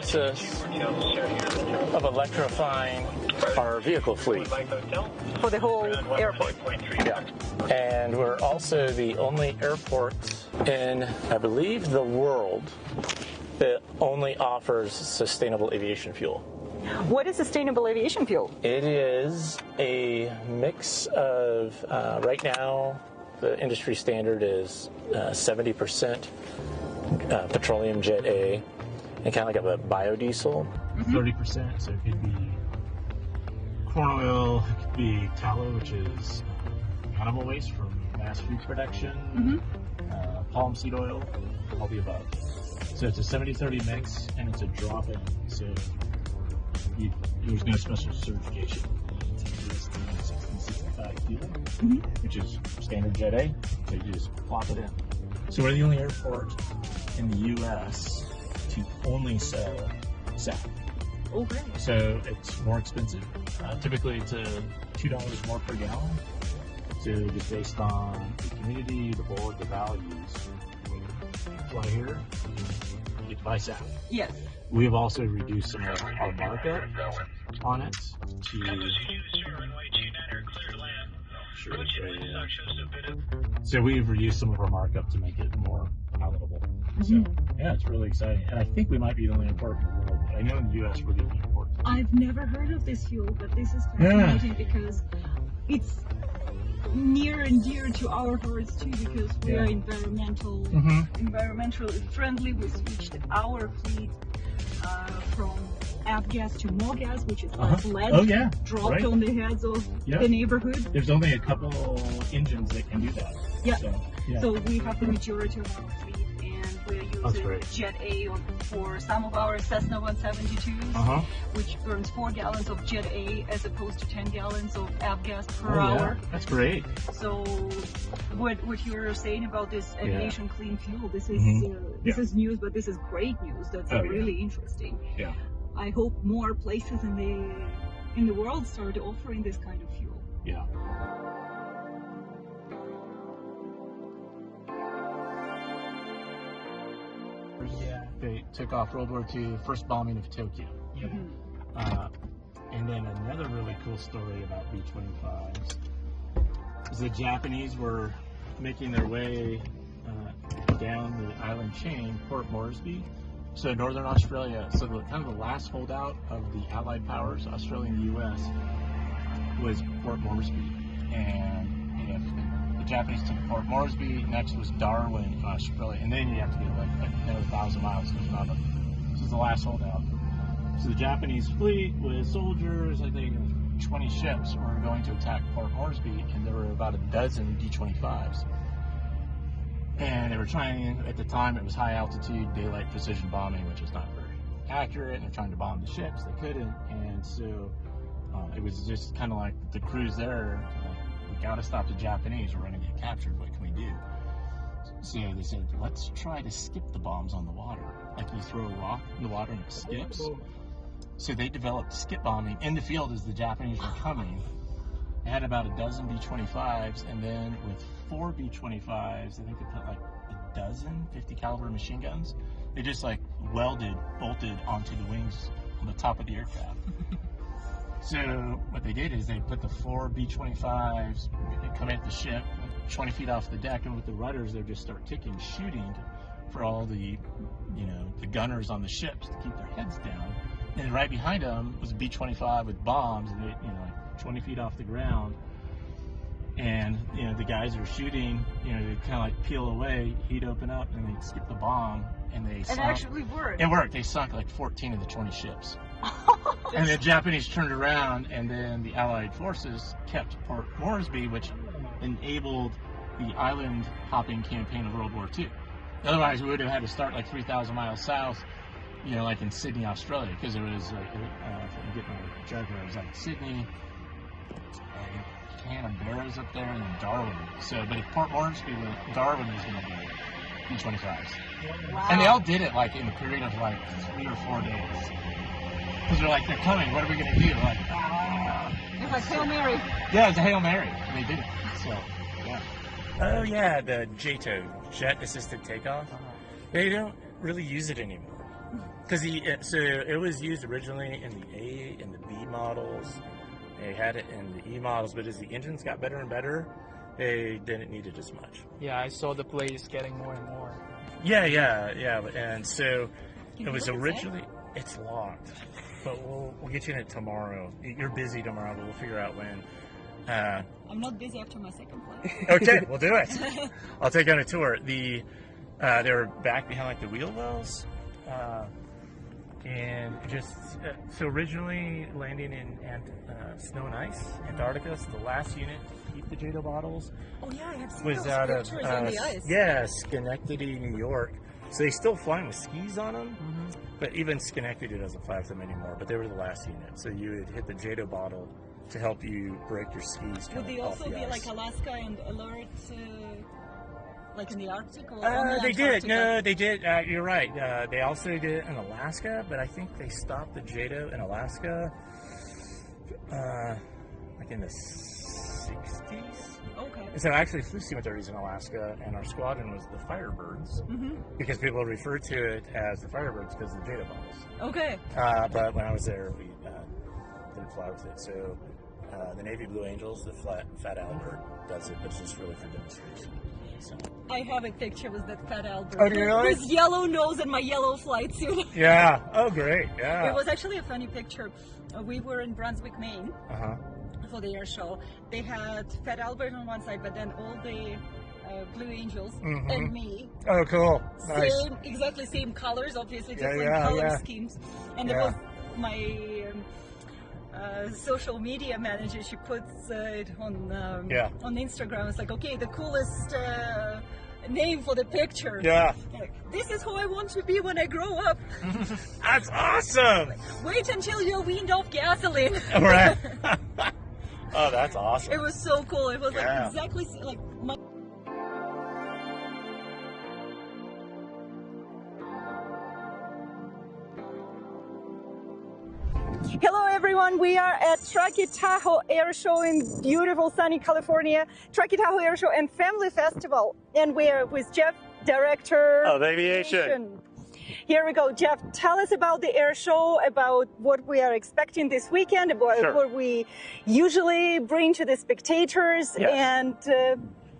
process of electrifying our vehicle fleet. For the whole airport. Yeah. And we're also the only airport in, I believe, the world that only offers sustainable aviation fuel. What is sustainable aviation fuel? It is a mix of, right now, the industry standard is 70% petroleum jet A, and kind of like a biodiesel. 30%, so it could be corn oil, it could be tallow, which is animal waste from mass food production, palm seed oil, all the above. So it's a 70-30 mix, and it's a drop-in, so there's no special certification. It's the 1665 fuel, which is standard Jet A, so you just plop it in. So we're the only airport in the U.S. to only sell SAF. Okay. So it's more expensive. Typically it's $2 more per gallon. So just based on the community, the board, the values. Fly here, you get to buy SAF. Yes. We have also reduced some of our markup on it to... So we've reduced some of our markup to make it more palatable. So yeah, it's really exciting. And I think we might be the only airport in the world. I know in the U.S. we're the only airport. I've never heard of this fuel, but this is fascinating because it's near and dear to our hearts too, because we are environmentally friendly. We switched our fleet from avgas to MOGAS, which is like lead dropped on the heads of the neighborhood. There's only a couple engines that can do that. Yeah. So we have the majority of our fleet, and we're using Jet A for some of our Cessna 172s, which burns 4 gallons of Jet A as opposed to 10 gallons of avgas per hour. That's great. So what you're saying about this aviation clean fuel, this is this is news, but this is great news. That's really interesting. Yeah. I hope more places in the world start offering this kind of fuel. Yeah. They took off World War II, first bombing of Tokyo. And then another really cool story about B-25s is the Japanese were making their way down the island chain, Port Moresby. So Northern Australia, so kind of the last holdout of the Allied powers, Australia and the U.S., was Port Moresby. And the Japanese took Port Moresby, next was Darwin, Australia, and then you have to go like another 1,000 miles. This is the last holdout. So the Japanese fleet with soldiers, I think 20 ships, were going to attack Port Moresby, and there were about a dozen B-25s. And they were trying, at the time it was high altitude daylight precision bombing, which was not very accurate, and they're trying to bomb the ships, they couldn't, and so it was just kind of like the crews there, like, we gotta stop the Japanese, we're gonna get captured, what can we do? So they said, let's try to skip the bombs on the water, like you throw a rock in the water and it skips. So they developed skip bombing in the field as the Japanese were coming. They had about a dozen B-25s, and then with 4 B-25s, I think they put like a dozen 50 caliber machine guns. They just like bolted onto the wings on the top of the aircraft. So what they did is they put the 4 B-25s, they come at the ship, 20 feet off the deck, and with the rudders, they just start ticking, shooting for all the, the gunners on the ships to keep their heads down. And right behind them was a B-25 with bombs, and they, 20 feet off the ground, and the guys that are shooting, they kind of like peel away, he'd open up, and they'd skip the bomb, and they sunk. It actually worked. It worked. They sunk like 14 of the 20 ships. And the Japanese turned around, and then the Allied forces kept Port Moresby, which enabled the island hopping campaign of World War II. Otherwise, we would have had to start like 3,000 miles south, like in Sydney, Australia, because there was I'm getting my joke here. It was like Sydney, Canberra's up there, and then Darwin. So, but if Port Moresby, Darwin was going to be B-25s. Wow. And they all did it like in a period of like 3 or 4 days. Because they're coming, what are we going to do? Like, It's like Hail Mary. Yeah, it's a Hail Mary. And they did it. So, yeah. Oh yeah, the JATO, Jet Assisted Takeoff. They don't really use it anymore. Because so it was used originally in the A and the B models. They had it in the E models, but as the engines got better and better, they didn't need it as much. Yeah, I saw the blades getting more and more. Yeah. And so it was originally, it's locked, but we'll get you in it tomorrow. You're busy tomorrow, but we'll figure out when. I'm not busy after my second flight. Okay, we'll do it. I'll take you on a tour. They were back behind like the wheel wells. And just so originally landing in snow and ice, Antarctica. So the last unit to keep the JATO bottles Oh yeah, I have seen was those out of pictures on the ice. Schenectady, New York. So they still flying with skis on them, but even Schenectady doesn't fly with them anymore. But they were the last unit, so you would hit the JATO bottle to help you break your skis. Would they also be ice. like Alaska and alert? Like in the Arctic? Or they did. No, they did. You're right. They also did it in Alaska, but I think they stopped the JATO in Alaska like in the 60s. Okay. So I actually flew cemeteries in Alaska, and our squadron was the Firebirds because people refer to it as the Firebirds because of the JATO bottles. Okay. But when I was there, we didn't fly with it. So the Navy Blue Angels, the Fat Albert, does it, but it's just really for demonstration. So. I have a picture with that Fat Albert. Oh, do you really? His yellow nose and my yellow flight suit. Yeah. Oh, great. Yeah. It was actually a funny picture. We were in Brunswick, Maine for the air show. They had Fat Albert on one side, but then all the Blue Angels and me. Oh, cool. Nice. Exactly same colors, obviously Yeah, different color yeah. schemes. And there was my social media manager. She puts it on Instagram. It's like, okay, the coolest name for the picture. Yeah. Like, this is who I want to be when I grow up. That's awesome. Wait until you're weaned off gasoline. All right. Oh, that's awesome. It was so cool. It was like exactly like my. Hello everyone, we are at Truckee Tahoe Airshow in beautiful sunny California, Truckee Tahoe Airshow and Family Festival, and we are with Jeff, Director of Aviation. Here we go. Jeff, tell us about the air show, about what we are expecting this weekend, about what we usually bring to the spectators, and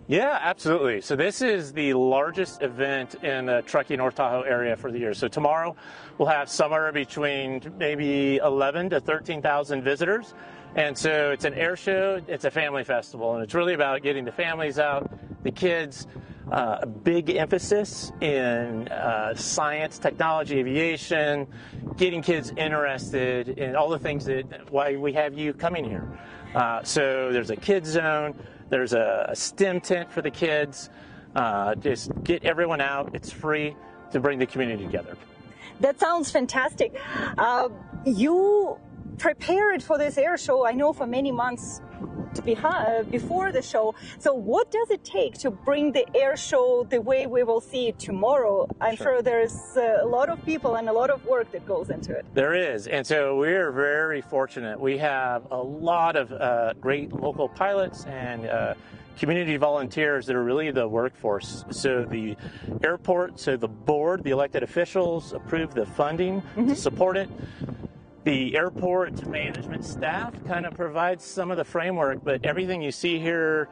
yeah, absolutely. So this is the largest event in the Truckee North Tahoe area for the year. So tomorrow we'll have somewhere between maybe 11 to 13,000 visitors. And so it's an air show, it's a family festival, and it's really about getting the families out, the kids, a big emphasis in science, technology, aviation, getting kids interested in all the things that why we have you coming here. So there's a kids zone. There's a STEM tent for the kids. Just get everyone out. It's free to bring the community together. That sounds fantastic. You prepared for this air show, I know, for many months before the show. So what does it take to bring the air show the way we will see it tomorrow? I'm sure there's a lot of people and a lot of work that goes into it. There is, and so we're very fortunate. We have a lot of great local pilots and community volunteers that are really the workforce. So the airport, so the board, the elected officials approve the funding to support it. The airport management staff kind of provides some of the framework, but everything you see here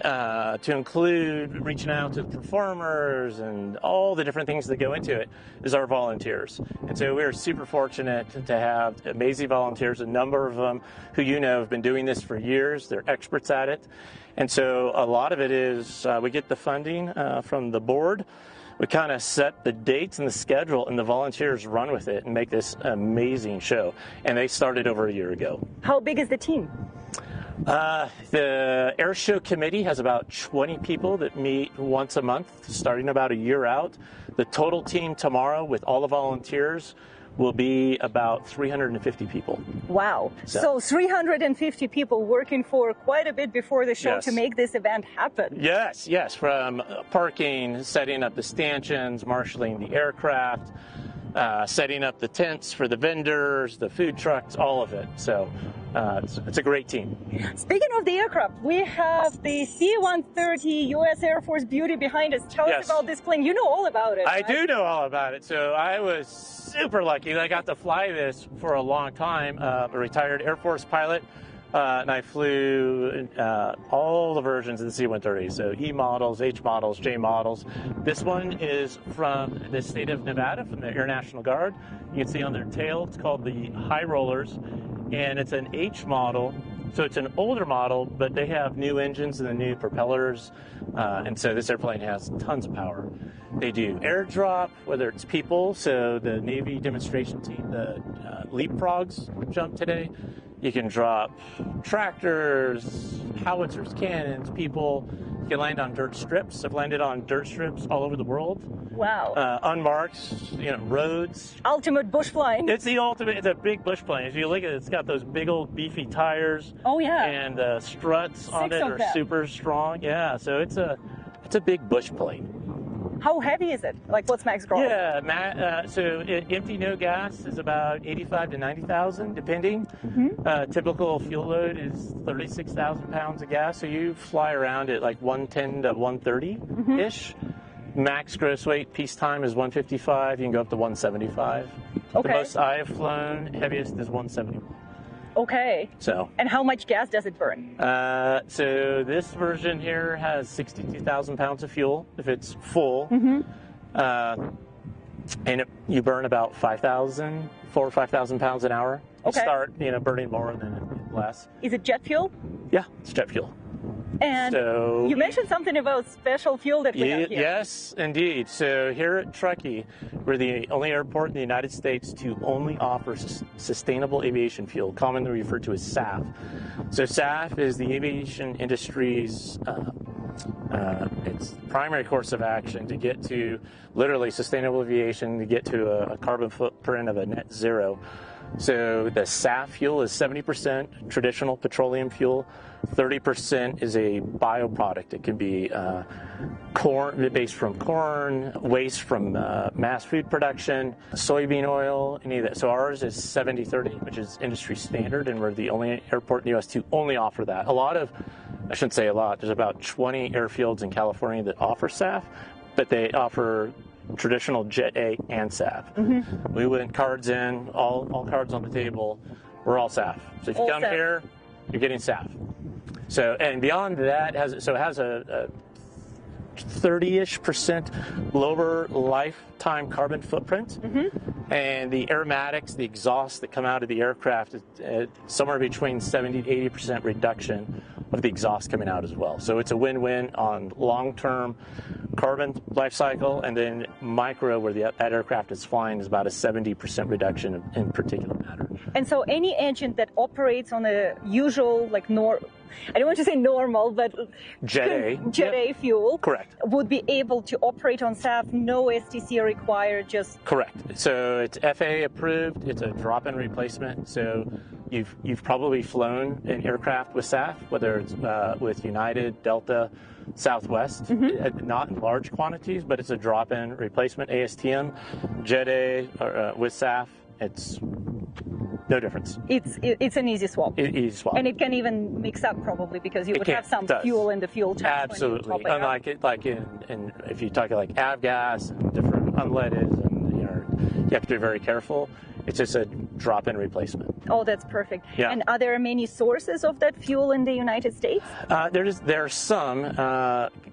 to include reaching out to performers and all the different things that go into it is our volunteers. And so we're super fortunate to have amazing volunteers, a number of them who have been doing this for years. They're experts at it. And so a lot of it is we get the funding from the board. We kind of set the dates and the schedule, and the volunteers run with it and make this amazing show. And they started over a year ago. How big is the team? The air show committee has about 20 people that meet once a month, starting about a year out. The total team tomorrow with all the volunteers will be about 350 people. Wow. So 350 people working for quite a bit before the show to make this event happen. Yes, from parking, setting up the stanchions, marshaling the aircraft, setting up the tents for the vendors, the food trucks, all of it. So it's a great team. Speaking of the aircraft, we have the C-130 U.S. Air Force Beauty behind us. Tell us about this plane. You know all about it. I do know all about it. So I was super lucky. I got to fly this for a long time. A retired Air Force pilot. And I flew all the versions of the C-130, so E models, H models, J models. This one is from the state of Nevada, from the Air National Guard. You can see on their tail, it's called the High Rollers, and it's an H model. So it's an older model, but they have new engines and the new propellers, and so this airplane has tons of power. They do airdrop, whether it's people, so the Navy demonstration team, the Leapfrogs jumped today. You can drop tractors, howitzers, cannons, people. You can land on dirt strips. I've landed on dirt strips all over the world. Wow. Unmarked, roads. Ultimate bush flying. It's the ultimate. It's a big bush plane. If you look at it, it's got those big old beefy tires. Oh yeah. And struts on it are super strong. Yeah. So it's a big bush plane. How heavy is it? Like, what's max gross? Yeah, empty no gas is about 85 to 90,000, depending. Mm-hmm. Typical fuel load is 36,000 pounds of gas, so you fly around at like 110 to 130-ish. Mm-hmm. Max gross weight, peacetime is 155. You can go up to 175. Okay. The most I have flown, heaviest is 171. Okay. So. And how much gas does it burn? So this version here has 62,000 pounds of fuel if it's full. Mm-hmm. And you burn about 4,000 or 5,000 pounds an hour. Okay. You start, burning more than less. Is it jet fuel? Yeah, it's jet fuel. And so, you mentioned something about special fuel that we have here. Yes, indeed. So here at Truckee, we're the only airport in the United States to only offer sustainable aviation fuel, commonly referred to as SAF. So SAF is the aviation industry's its primary course of action to get to literally sustainable aviation, to get to a carbon footprint of a net zero. So the SAF fuel is 70% traditional petroleum fuel. 30% is a bioproduct. It can be corn, based from corn, waste from mass food production, soybean oil, any of that. So ours is 70-30, which is industry standard, and we're the only airport in the U.S. to only offer that. I shouldn't say a lot, there's about 20 airfields in California that offer SAF, but they offer traditional Jet A and SAF. Mm-hmm. We went cards in, all cards on the table, we're all SAF. So if you come here, you're getting SAF. So, and beyond that, it has a 30-ish% lower lifetime carbon footprint. Mm-hmm. And the aromatics, the exhaust that come out of the aircraft, is somewhere between 70 to 80% reduction of the exhaust coming out as well. So it's a win-win on long-term carbon life cycle, and then micro, where that aircraft is flying, is about a 70% reduction in particulate matter. And so any engine that operates on a usual, I don't want to say normal, but Jet A fuel, correct, would be able to operate on SAF, no STC required, just correct. So it's FAA approved. It's a drop-in replacement. So you've probably flown an aircraft with SAF, whether it's with United, Delta, Southwest, mm-hmm. Not in large quantities, but it's a drop-in replacement. ASTM, Jet A with SAF, it's no difference. It's an easy swap. Easy swap. And it can even mix up probably, because you would have some fuel in the fuel tank. Absolutely. Unlike in if you talk like avgas and different unleaded, and you have to be very careful. It's just a drop-in replacement. Oh, that's perfect. Yeah. And are there many sources of that fuel in the United States? There are some.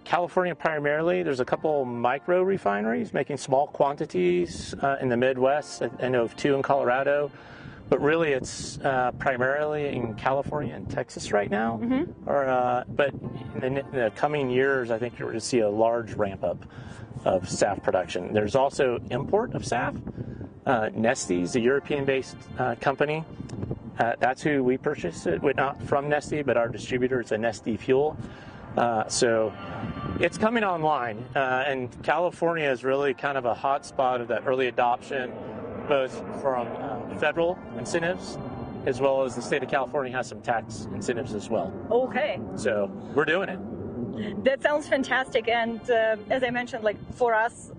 California primarily. There's a couple micro refineries making small quantities in the Midwest. I know of 2 in Colorado. But really, it's primarily in California and Texas right now. Mm-hmm. But in the coming years, I think you're going to see a large ramp up of SAF production. There's also import of SAF. Neste's a European-based company. That's who we purchase it, not from Neste, but our distributor. It's a Neste fuel. So it's coming online. And California is really kind of a hot spot of that early adoption, both from federal incentives, as well as the state of California has some tax incentives as well. Okay. So we're doing it. That sounds fantastic. And as I mentioned, for us,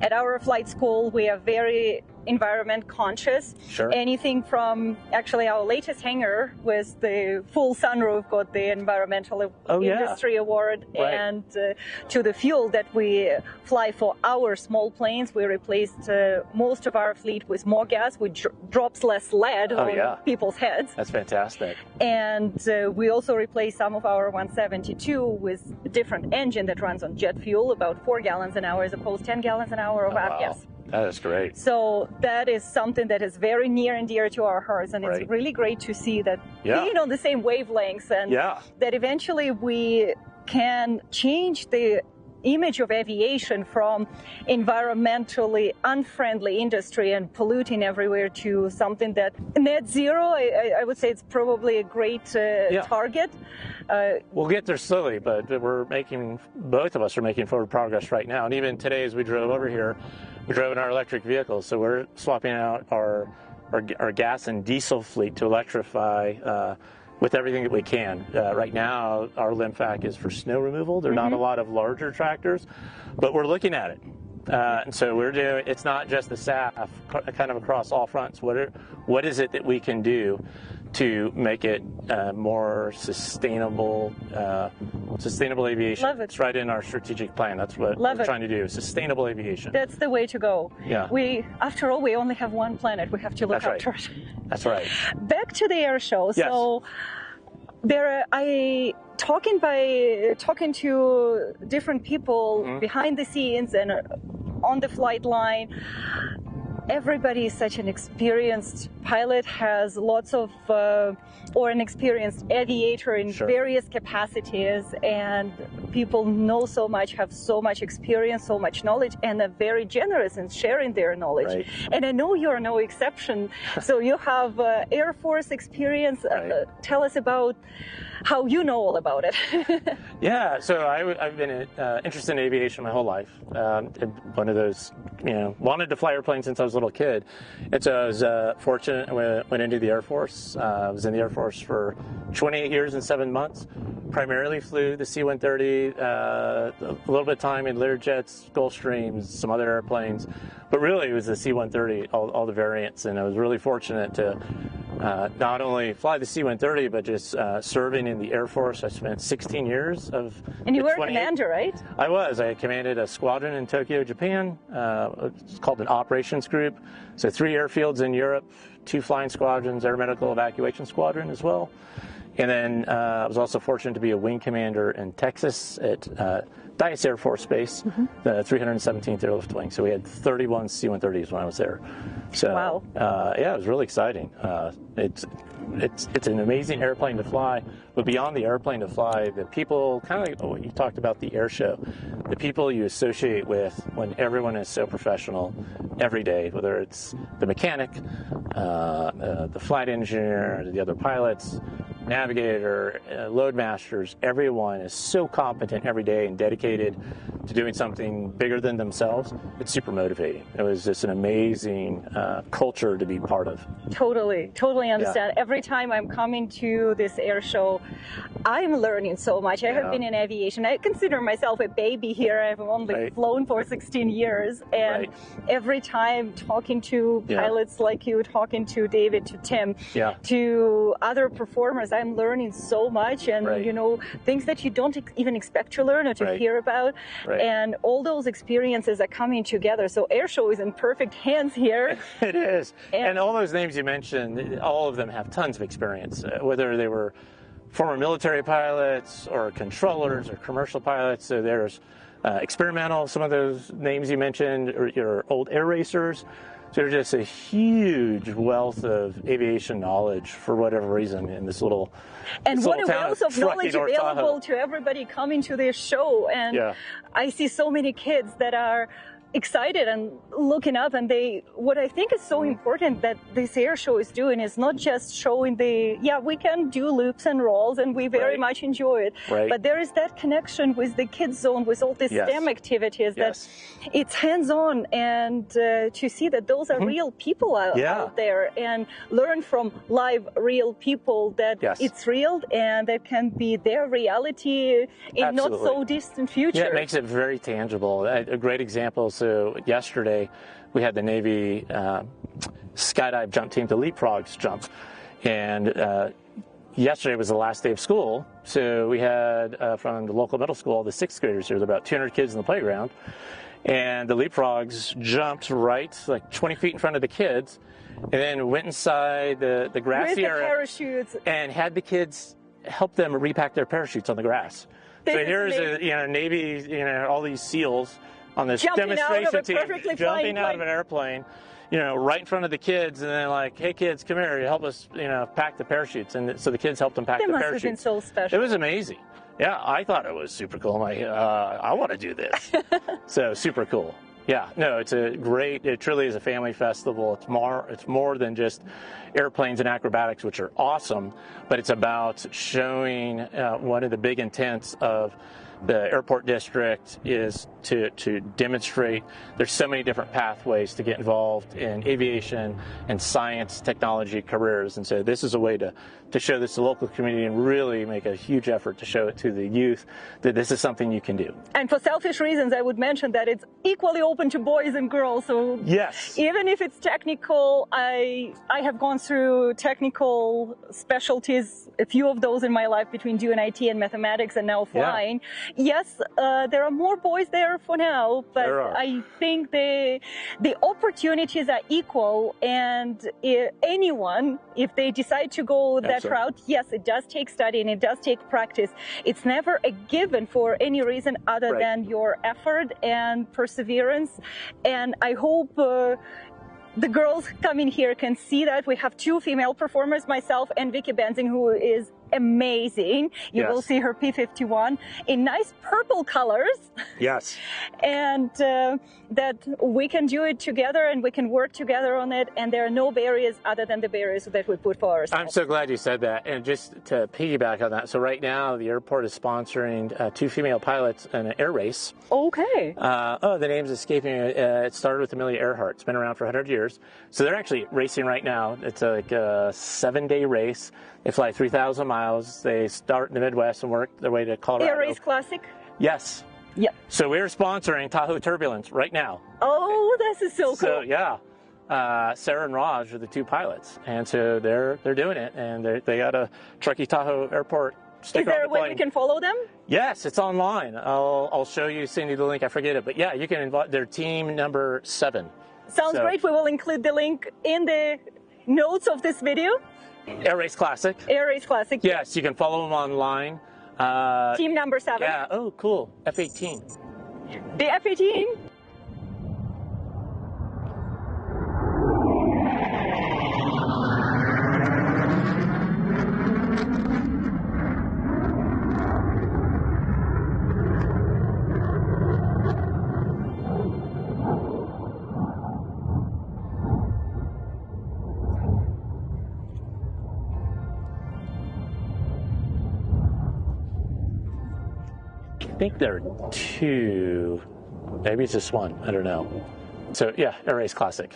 At our flight school, we are very environment conscious. Sure. Anything from, actually our latest hangar was the full sunroof, got the environmental industry award, right. and to the fuel that we fly for our small planes, we replaced most of our fleet with more gas, which drops less lead on people's heads. That's fantastic. And we also replaced some of our 172 with a different engine that runs on jet fuel, about 4 gallons an hour as opposed to 10 gallons an hour of avgas. That is great. So that is something that is very near and dear to our hearts, and it's really great to see that being on the same wavelengths, and that eventually we can change the image of aviation from environmentally unfriendly industry and polluting everywhere to something that net zero, I would say it's probably a great target. We'll get there slowly, but both of us are making forward progress right now. And even today as we drove over here, we drove in our electric vehicles. So we're swapping out our gas and diesel fleet to electrify with everything that we can. Right now, our LIMFAC is for snow removal. There are not a lot of larger tractors, but we're looking at it. And so we're doing, it's not just the SAF, kind of across all fronts. What is it that we can do to make it more sustainable aviation? Love it. It's right in our strategic plan. That's what we're trying to do, sustainable aviation. That's the way to go. Yeah. After all, we only have one planet. We have to look after it. That's right. Back to the air show. Yes. So talking to different people behind the scenes and on the flight line, everybody is such an experienced pilot, has lots of, or an experienced aviator in various capacities, and people know so much, have so much experience, so much knowledge, and are very generous in sharing their knowledge. Right. And I know you're no exception. So you have Air Force experience. Tell us about how you know all about it. Yeah, so I've been interested in aviation my whole life. One of those, wanted to fly airplanes since I was a little kid. And so I was fortunate when I went into the Air Force. I was in the Air Force for 28 years and 7 months. Primarily flew the C-130, a little bit of time in Learjets, Gulfstreams, some other airplanes. But really it was the C-130, all the variants. And I was really fortunate to not only fly the C-130, but just serving in the Air Force. I spent 16 years of. And you were a commander, right? I was. I commanded a squadron in Tokyo, Japan. It's called an operations group. So 3 airfields in Europe, 2 flying squadrons, air medical evacuation squadron as well. And then I was also fortunate to be a wing commander in Texas at Dice Air Force Base, the 317th Airlift Wing. So we had 31 C-130s when I was there. So yeah, it was really exciting. It's an amazing airplane to fly, but beyond the airplane to fly, the people, kind of like what you talked about, the air show, the people you associate with when everyone is so professional every day, whether it's the mechanic, the flight engineer, the other pilots, navigator, load masters, everyone is so competent every day and dedicated to doing something bigger than themselves. It's super motivating. It was just an amazing culture to be part of. Totally understand. Yeah. Every time I'm coming to this air show, I'm learning so much. I have been in aviation. I consider myself a baby here. I've only flown for 16 years. And every time talking to pilots like you, talking to David, to Tim, to other performers, I'm learning so much, and things that you don't even expect to learn or to hear about, and all those experiences are coming together. So Airshow is in perfect hands here. It is, and all those names you mentioned, all of them have tons of experience, whether they were former military pilots or controllers or commercial pilots. So there's experimental, some of those names you mentioned, or your old air racers. So there's just a huge wealth of aviation knowledge for whatever reason in this little and this what little a wealth of knowledge available Tahoe. To everybody coming to this show. And I see so many kids that are excited and looking up, and what I think is so important that this air show is doing is not just showing we can do loops and rolls and we very much enjoy it, but there is that connection with the kids zone, with all the STEM activities, that it's hands-on, and to see that those are real people out there, and learn from live real people that it's real and that can be their reality in not so distant future. Yeah, it makes it very tangible. A great example, so So yesterday we had the Navy skydive jump team, the leapfrogs jump, and yesterday was the last day of school. So we had from the local middle school, the 6th graders. There was about 200 kids in the playground, and the leapfrogs jumped right like 20 feet in front of the kids, and then went inside the grassy with area parachutes and had the kids help them repack their parachutes on the grass. So here's Navy, all these SEALs on this demonstration team jumping out of an airplane, right in front of the kids, and then like, hey kids, come here, help us, pack the parachutes. And so the kids helped them pack the parachutes. That must have been so special. It was amazing. Yeah, I thought it was super cool. I'm like, I want to do this. So super cool. Yeah, no, it truly is a family festival. It's more than just airplanes and acrobatics, which are awesome, but it's about showing one of the big intents of the airport district is to demonstrate there's so many different pathways to get involved in aviation and science, technology, careers. And so this is a way to show this to the local community and really make a huge effort to show it to the youth that this is something you can do. And for selfish reasons, I would mention that it's equally open to boys and girls. So yes, even if it's technical, I have gone through technical specialties, a few of those in my life between doing IT and mathematics and now flying. Yeah. Yes, there are more boys there for now, but I think the opportunities are equal, and anyone, if they decide to go that route, yes, it does take study and it does take practice. It's never a given for any reason other than your effort and perseverance, and I hope the girls coming here can see that. We have 2 female performers, myself and Vicky Benzing, who is amazing. You will see her P-51 in nice purple colors. Yes. And that we can do it together and we can work together on it. And there are no barriers other than the barriers that we put for ourselves. I'm so glad you said that. And just to piggyback on that, so right now the airport is sponsoring 2 female pilots in an air race. Okay. The name's escaping me. It started with Amelia Earhart. It's been around for 100 years. So they're actually racing right now. It's like a 7-day race. They fly 3,000 miles. They start in the Midwest and work their way to Colorado. Air Race Classic? Yes. Yep. So we're sponsoring Tahoe Turbulence right now. Oh, this is so cool. So, yeah. Sarah and Raj are the 2 pilots. And so they're doing it. And they got a Truckee Tahoe Airport sticker. Is there a way we can follow them? Yes, it's online. I'll show you, send you the link. I forget it. But, yeah, you can invite their team number 7. Sounds great. We will include the link in the notes of this video. Air Race Classic. Air Race Classic. Yes, you can follow them online. Team number 7. Yeah. Oh, cool. F-18. The F-18. I think there are 2, maybe it's just 1, I don't know. So yeah, Air Race Classic.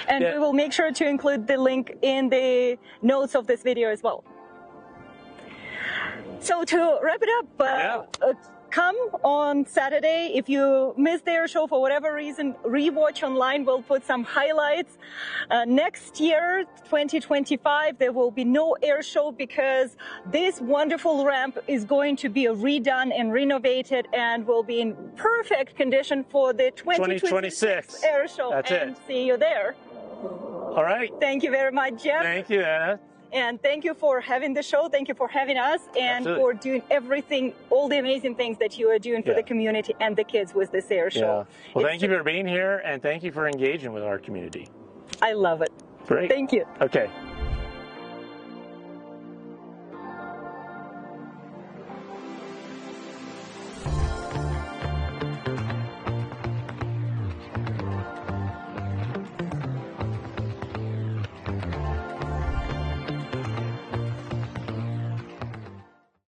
And we will make sure to include the link in the notes of this video as well. So to wrap it up, come on Saturday. If you missed the air show for whatever reason, rewatch online. We'll put some highlights. Next year, 2025, there will be no air show because this wonderful ramp is going to be redone and renovated and will be in perfect condition for the 2026 air show. That's and see you there. All right. Thank you very much, Jeff. Thank you, Anna. And thank you for having the show. Thank you for having us and for doing everything, all the amazing things that you are doing for the community and the kids with this air show. Well, thank you for being here and thank you for engaging with our community. I love it. Great. Thank you. Okay.